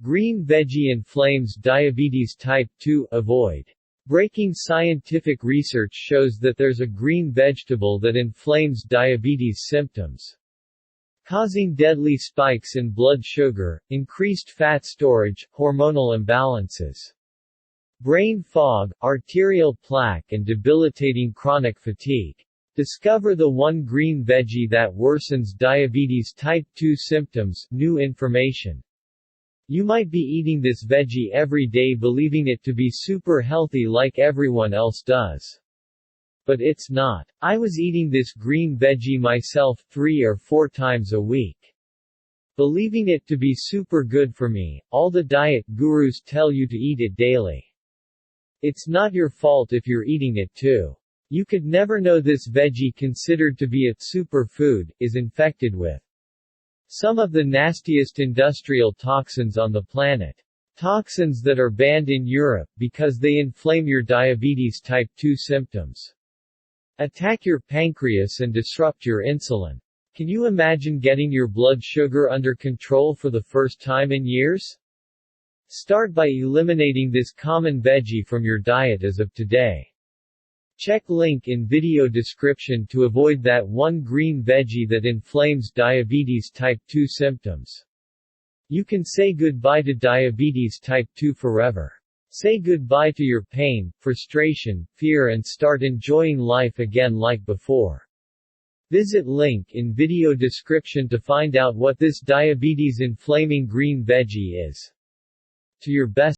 Green veggie inflames diabetes type 2. Avoid. Breaking scientific research shows that there's a green vegetable that inflames diabetes symptoms, causing deadly spikes in blood sugar, increased fat storage, hormonal imbalances, brain fog, arterial plaque and debilitating chronic fatigue. Discover the one green veggie that worsens diabetes type 2 symptoms. New information. You might be eating this veggie every day believing it to be super healthy like everyone else does. But it's not. I was eating this green veggie myself 3 or 4 times a week, believing it to be super good for me. All the diet gurus tell you to eat it daily. It's not your fault if you're eating it too. You could never know this veggie, considered to be a superfood, is infected with some of the nastiest industrial toxins on the planet. Toxins that are banned in Europe because they inflame your diabetes type 2 symptoms, attack your pancreas and disrupt your insulin. Can you imagine getting your blood sugar under control for the first time in years? Start by eliminating this common veggie from your diet as of today. Check link in video description to avoid that one green veggie that inflames diabetes type 2 symptoms. You can say goodbye to diabetes type 2 forever. Say goodbye to your pain, frustration, fear and start enjoying life again like before. Visit link in video description to find out what this diabetes inflaming green veggie is. To your best